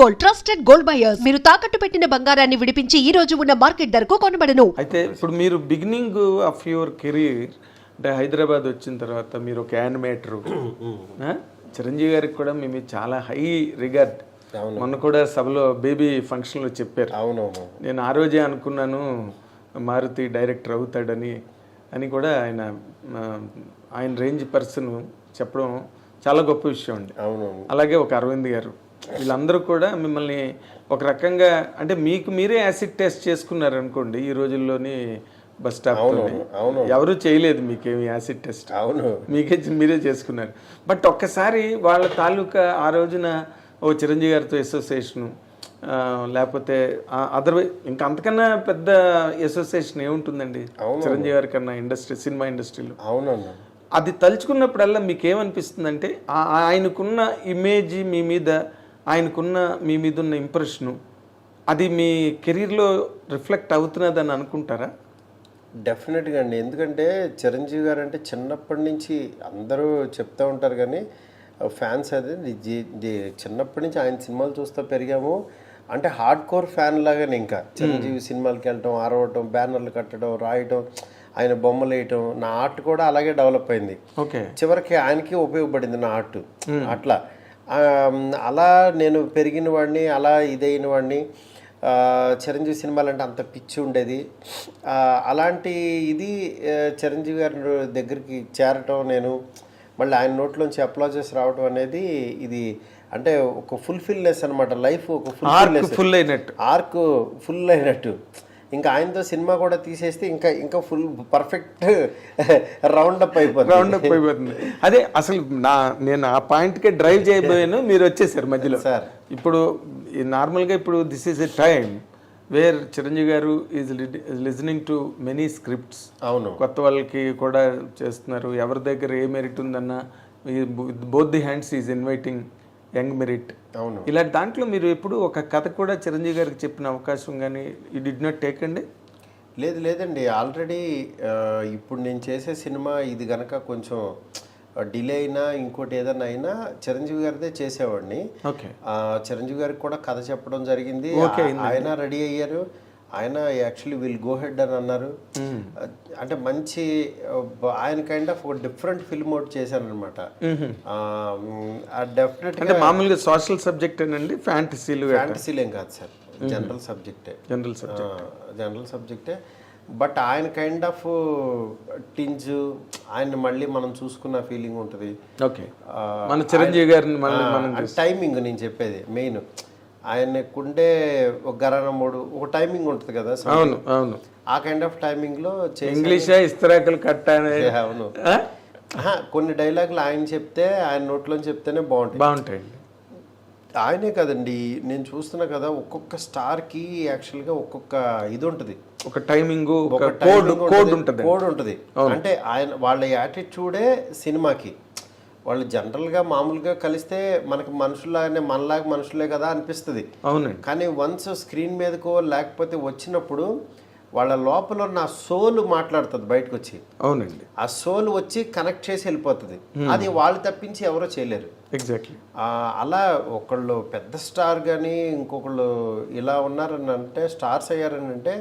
Gold, trusted gold buyers. మీరు తాకట్టు పెట్టిన బంగారాన్ని విడిపించి ఈ రోజు ఉన్న మార్కెట్ ధరకు కొనబడను. అయితే ఇప్పుడు మీరు బిగినింగ్ ఆఫ్ యువర్ కెరీర్ అంటే హైదరాబాద్ వచ్చిన తర్వాత మీరు ఒక యానిమేటరు, చిరంజీవి గారికి కూడా మీ మీద చాలా హై రిగార్డ్. మొన్న కూడా సభలో బేబీ ఫంక్షన్లో చెప్పారు. అవునవును, నేను ఆ రోజే అనుకున్నాను మారుతి డైరెక్టర్ అవుతాడని అని కూడా ఆయన రేంజ్ పర్సన్ చెప్పడం చాలా గొప్ప విషయం అండి. అవునవును. అలాగే ఒక అరవింద్ గారు, వీళ్ళందరూ కూడా మిమ్మల్ని ఒక రకంగా అంటే మీకు మీరే యాసిడ్ టెస్ట్ చేసుకున్నారు అనుకోండి. ఈ రోజుల్లోని బస్ స్టాప్ ఎవరు చేయలేదు మీకేమి యాసిడ్ టెస్ట్, అవును, మీరే చేసుకున్నారు. బట్ ఒక్కసారి వాళ్ళ తాలూకా ఆ రోజున ఓ చిరంజీవి గారితో అసోసియేషను, లేకపోతే అదర్వైజ్ ఇంకా అంతకన్నా పెద్ద అసోసియేషన్ ఏముంటుందండి చిరంజీవి గారి కన్నా సినిమా ఇండస్ట్రీలో. అవునన్నా, అది తలుచుకున్నప్పుడల్లా మీకు ఏమనిపిస్తుందంటే ఆయనకున్న ఇమేజ్ మీ మీద, ఆయనకున్న మీ మీద ఉన్న ఇంప్రెషను అది మీ కెరీర్లో రిఫ్లెక్ట్ అవుతున్నదని అనుకుంటారా? డెఫినెట్గా అండి. ఎందుకంటే చిరంజీవి గారు అంటే చిన్నప్పటి నుంచి అందరూ చెప్తూ ఉంటారు, కానీ ఫ్యాన్స్ అదే చిన్నప్పటి నుంచి ఆయన సినిమాలు చూస్తూ పెరిగాము. అంటే హార్డ్ కోర్ ఫ్యాన్ లాగానే ఇంకా చిరంజీవి సినిమాలకి వెళ్ళటం, ఆరవటం, బ్యానర్లు కట్టడం, రాయటం, ఆయన బొమ్మలు వేయటం, నా ఆర్ట్ కూడా అలాగే డెవలప్ అయింది. చివరికి ఆయనకి ఉపయోగపడింది నా ఆర్ట్. అట్లా అలా నేను పెరిగిన వాడిని, అలా ఇదైన వాడిని. చిరంజీవి సినిమాలు అంటే అంత పిచ్చి ఉండేది. అలాంటి ఇది చిరంజీవి గారి దగ్గరికి చేరటం, నేను మళ్ళీ ఆయన నోట్లోంచి అప్లాజెస్ రావటం అనేది ఇది అంటే ఒక ఫుల్ఫిల్నెస్ అనమాట. లైఫ్ ఒక ఆర్క్ ఫుల్ అయినట్టు. ఇంకా ఆయనతో సినిమా కూడా తీసేస్తే ఇంకా ఫుల్ పర్ఫెక్ట్ రౌండప్ అయిపోతుంది. అదే అసలు నేను ఆ పాయింట్కే డ్రైవ్ చేయబోయాను, మీరు వచ్చేసారు మధ్యలో. సార్ ఇప్పుడు నార్మల్గా ఇప్పుడు this is a time where Chiranjeevi గారు is listening to many scripts. అవును, కొత్త వాళ్ళకి కూడా చేస్తున్నారు. ఎవరి దగ్గర ఏ మెరిట్ ఉందన్నా both the hands is inviting young merit. అవును, ఇలాంటి దాంట్లో మీరు ఎప్పుడు ఒక కథ కూడా చిరంజీవి గారికి చెప్పిన అవకాశం కానీ యూ డిడ్ నాట్ టేక్ అండి? లేదండి. ఆల్రెడీ ఇప్పుడు నేను చేసే సినిమా ఇది కనుక కొంచెం డిలే అయినా ఇంకోటి ఏదైనా అయినా చిరంజీవి గారిదే చేసేవాడిని. చిరంజీవి గారికి కూడా కథ చెప్పడం జరిగింది. ఆయన రెడీ అయ్యారు. ఆయన యాక్చువల్లీ విల్ గో హెడ్ అని అన్నారు. అంటే మంచి ఆయన కైండ్ ఆఫ్ ఒక డిఫరెంట్ ఫిల్మ్ అవుట్ చేశాను అనమాట. డెఫినెట్గా మామూలుగా సోషల్ సబ్జెక్ట్ అండి, ఫ్యాంటసీలు ఏం కాదు సార్, జనరల్ సబ్జెక్టే. బట్ ఆయన కైండ్ ఆఫ్ టింజ్ ఆయన మళ్ళీ మనం చూసుకున్న ఫీలింగ్ ఉంటుంది. మన చిరంజీవి గారిని టైమింగ్ నేను చెప్పేది మెయిన్, ఆయనకుండే ఒక గరానమ్మోడు ఒక టైమింగ్ ఉంటుంది కదా. అవును అవును, ఆ కైండ్ ఆఫ్ టైమింగ్ లో ఇంగ్లీష్ ఇస్తరాకులు కట్ట. అవును, కొన్ని డైలాగులు ఆయన చెప్తే, ఆయన నోట్లోంచి చెప్తేనే బాగుంటాయి. ఆయనే కదండి, నేను చూస్తున్నా కదా ఒక్కొక్క స్టార్ కి యాక్చువల్ గా ఒక్కొక్క ఇది ఉంటుంది, ఒక టైమింగ్, కోడ్ ఉంటుంది. అంటే వాళ్ళ యాటిట్యూడే సినిమాకి. వాళ్ళు జనరల్గా మామూలుగా కలిస్తే మనకి మనుషుల్లాగానే, మనలాగా మనుషులే కదా అనిపిస్తుంది. అవునండి. కానీ వన్స్ స్క్రీన్ మీదకో లేకపోతే వచ్చినప్పుడు వాళ్ళ లోపల నా సోల్ మాట్లాడుతుంది బయటకు వచ్చి. అవునండి, ఆ సోల్ వచ్చి కనెక్ట్ చేసి వెళ్ళిపోతుంది. అది వాళ్ళు తప్పించి ఎవరో చేయలేరు. ఎగ్జాక్ట్లీ. అలా ఒకళ్ళు పెద్ద స్టార్ కానీ ఇంకొకళ్ళు ఇలా ఉన్నారని అంటే, స్టార్స్ అయ్యారని అంటే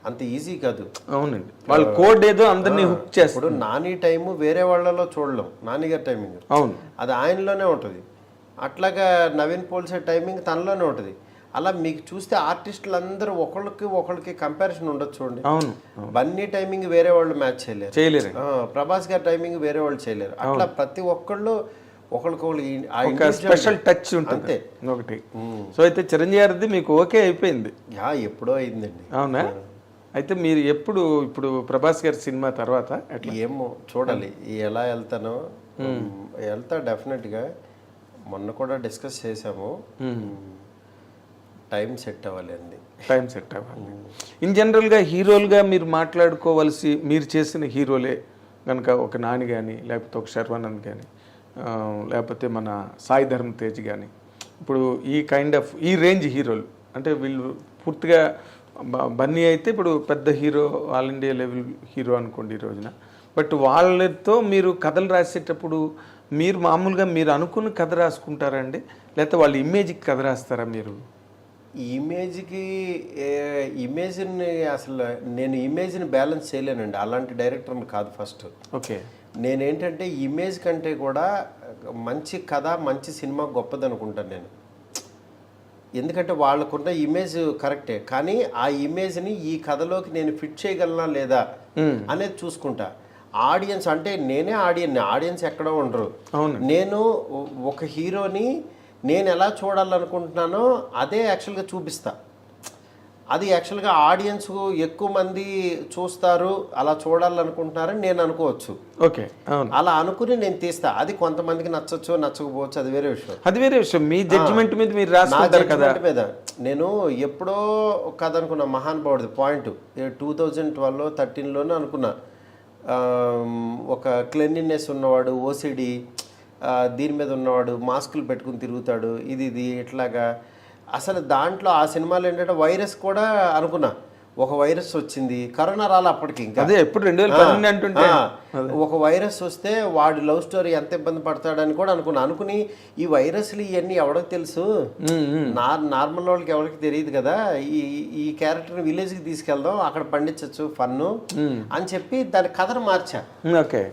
అంత ఈజీ కాదు. అవునండి, వాళ్ళ కోడ్ ఏదో అందరినీ హుక్ చేస్తారు. నాని టైము వేరే వాళ్ళలో చూడలేం, నాని గారి టైమింగ్ అవును అది ఆయనలోనే ఉంటుంది. అట్లాగా నవీన్ పోల్సే టైమింగ్ తనలోనే ఉంటుంది. అలా మీకు చూస్తే ఆర్టిస్టులు అందరూ ఒకళ్ళకి కంపారిజన్ ఉండదు చూడండి. అవును, బన్నీ టైమింగ్ వేరే వాళ్ళు మ్యాచ్ చేయలేరు. ప్రభాస్ గారి టైమింగ్ వేరే వాళ్ళు చేయలేరు. అట్లా ప్రతి ఒక్కళ్ళు ఒకళ్ళకొకళ్ళు స్పెషల్ టచ్ ఉంటుంది ఒకటి. సో అయితే చిరంజీవి గారిది మీకు ఓకే అయిపోయింది? ఎప్పుడో అయిందండి. అవునా? అయితే మీరు ఇప్పుడు ప్రభాస్ గారి సినిమా తర్వాత ఏమో చూడాలి ఎలా వెళ్తానో. వెళ్తా డెఫినెట్గా. మొన్న కూడా డిస్కస్ చేసాము. టైం సెట్ అవ్వాలి. ఇన్ జనరల్గా హీరోలుగా మీరు మాట్లాడుకోవాల్సి, మీరు చేసిన హీరోలే కనుక ఒక నాని కానీ, లేకపోతే ఒక శర్వానంద్ కానీ, లేకపోతే మన సాయి ధర్మ తేజ్ కానీ, ఇప్పుడు ఈ కైండ్ ఆఫ్ ఈ రేంజ్ హీరోలు అంటే వీళ్ళు పూర్తిగా బన్నీ అయితే ఇప్పుడు పెద్ద hero, all India level hero అనుకోండి ఈ రోజున. బట్ వాళ్ళతో మీరు కథలు రాసేటప్పుడు మీరు మామూలుగా మీరు అనుకున్న కథ రాసుకుంటారండి, లేకపోతే వాళ్ళ ఇమేజ్కి కథ రాస్తారా మీరు? ఇమేజ్ని అసలు నేను ఇమేజ్ని బ్యాలెన్స్ చేయలేనండి, అలాంటి డైరెక్టర్ని కాదు. ఫస్ట్ ఓకే, నేనేంటంటే ఇమేజ్ కంటే కూడా మంచి కథ మంచి సినిమా గొప్పది అనుకుంటాను నేను. ఎందుకంటే వాళ్ళకున్న ఇమేజ్ కరెక్టే, కానీ ఆ ఇమేజ్ని ఈ కథలోకి నేను ఫిట్ చేయగలనా లేదా అనేది చూసుకుంటా. ఆడియన్స్ అంటే నేనే ఆడియన్స్ ఎక్కడో ఉండరు. నేను ఒక హీరోని నేను ఎలా చూడాలనుకుంటున్నానో అదే యాక్చువల్గా చూపిస్తా. అది యాక్చువల్గా ఆడియన్స్ ఎక్కువ మంది చూస్తారు, అలా చూడాలనుకుంటున్నారని నేను అనుకోవచ్చు. ఓకే, అలా అనుకుని నేను తీస్తా. అది కొంతమందికి నచ్చచ్చు నచ్చకపోవచ్చు, అది వేరే విషయం. అది వేరే విషయం. మీ జడ్జిమెంట్ మీద మీరు రాసుకుంటారు కదా. మీద నేను ఎప్పుడో కథ అనుకున్నా, మహానుభావుడిది పాయింట్ 2012లో 13లోనే అనుకున్నా. ఒక క్లెన్లీనెస్ ఉన్నవాడు, ఓసిడి దీని మీద ఉన్నవాడు, మాస్కులు పెట్టుకుని తిరుగుతాడు, ఇది ఇట్లాగా. అసలు దాంట్లో ఆ సినిమాలో ఏంటంటే వైరస్ కూడా అనుకున్నా. ఒక వైరస్ వచ్చింది, కరోనా రాలే అప్పటికి. ఇంకా అదే ఎప్పుడు 2012 అంటుంటే ఒక వైరస్ వస్తే వాడి లవ్ స్టోరీ ఎంత ఇబ్బంది పడతాడని కూడా అనుకుని ఈ వైరస్లు ఇవన్నీ ఎవరికి తెలుసు, నార్మల్ వాళ్ళకి ఎవరికి తెలియదు కదా, ఈ క్యారెక్టర్ని విలేజ్కి తీసుకెళ్దాం, అక్కడ పండించచ్చు ఫన్ను అని చెప్పి దాని కథను మార్చా. ఓకే,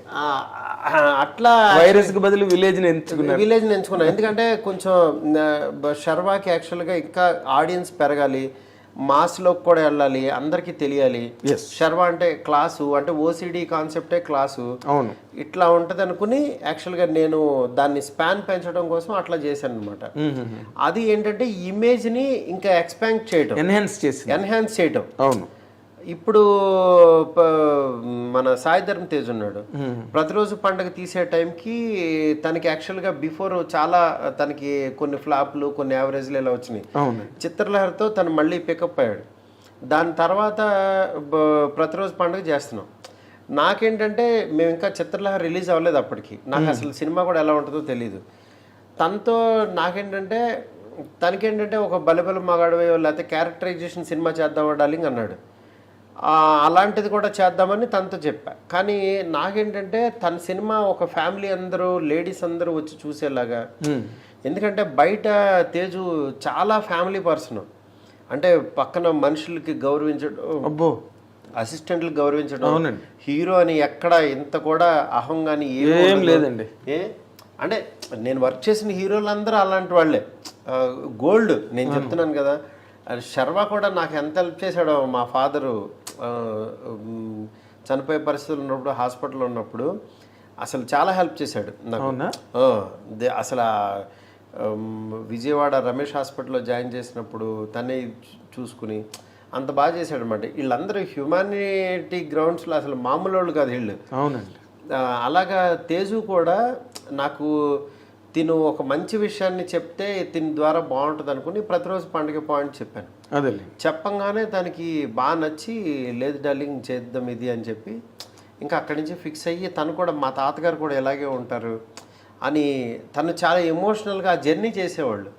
అట్లా వైరస్ కి బదులు విలేజ్ ఎంచుకున్నా. ఎందుకంటే కొంచెం శర్వాకి యాక్చువల్గా ఇంకా ఆడియన్స్ పెరగాలి, మాస్లోకి కూడా వెళ్ళాలి, అందరికీ తెలియాలి. శర్వా అంటే క్లాసు, అంటే ఓసిడి కాన్సెప్టే క్లాసు, అవును, ఇట్లా ఉంటది అనుకుని యాక్చువల్గా నేను దాన్ని స్పాన్ పెంచడం కోసం అట్లా చేశాను అనమాట. అది ఏంటంటే ఇమేజ్ ని ఇంకా ఎక్స్పాండ్ చేయడం, ఎన్హాన్స్ చేయడం. అవును. ఇప్పుడు మన సాయి ధరమ్ తేజ్ ఉన్నాడు, ప్రతిరోజు పండుగ తీసే టైంకి తనకి యాక్చువల్గా బిఫోర్ చాలా తనకి కొన్ని ఫ్లాప్లు కొన్ని యావరేజ్లు ఇలా వచ్చినాయి. చిత్రలహరితో తను మళ్ళీ పికప్ అయ్యాడు. దాని తర్వాత ప్రతిరోజు పండుగ చేస్తున్నాం. నాకేంటంటే మేము ఇంకా చిత్రలహరి రిలీజ్ అవ్వలేదు అప్పటికి, నాకు అసలు సినిమా కూడా ఎలా ఉంటుందో తెలియదు. తనతో నాకేంటంటే తనకేంటంటే ఒక బలబల మగాడవో లేకపోతే క్యారెక్టరైజేషన్ సినిమా చేద్దామా డార్లింగ్ అన్నాడు. అలాంటిది కూడా చేద్దామని తనతో చెప్పా. కానీ నాకేంటంటే తన సినిమా ఒక ఫ్యామిలీ అందరూ లేడీస్ అందరూ వచ్చి చూసేలాగా, ఎందుకంటే బయట తేజు చాలా ఫ్యామిలీ పర్సన్, అంటే పక్కన మనుషులకి గౌరవించడం, అసిస్టెంట్లకు గౌరవించడం, హీరో అని ఎక్కడ ఇంత కూడా అహం కానీ ఏం లేదండి. అంటే నేను వర్క్ చేసిన హీరోలందరూ అలాంటి వాళ్ళే, గోల్డ్. నేను చెప్తున్నాను కదా, శర్వా కూడా నాకు ఎంత హెల్ప్ చేశాడో. మా ఫాదరు చనిపోయే పరిస్థితులు ఉన్నప్పుడు, హాస్పిటల్లో ఉన్నప్పుడు అసలు చాలా హెల్ప్ చేశాడు నాకు. అసలు విజయవాడ రమేష్ హాస్పిటల్లో జాయిన్ చేసినప్పుడు తనే చూసుకుని అంత బాగా చేశాడు అనమాట. వీళ్ళందరూ హ్యుమానిటీ గ్రౌండ్స్లో అసలు మామూలు వాళ్ళు కాదు వీళ్ళు. అవునండి. అలాగా తేజు కూడా నాకు తిను ఒక మంచి విషయాన్ని చెప్తే తిని ద్వారా బాగుంటుంది అనుకుని ప్రతిరోజు పండుగ పాయింట్ చెప్పాను. అదే చెప్పంగానే దానికి బాగా నచ్చి, లేదు డార్లింగ్ చేద్దాం ఇది అని చెప్పి ఇంకా అక్కడి నుంచి ఫిక్స్ అయ్యి, తను కూడా మా తాతగారు కూడా ఇలాగే ఉంటారు అని తను చాలా ఎమోషనల్గా ఆ జర్నీ చేసేవాళ్ళు.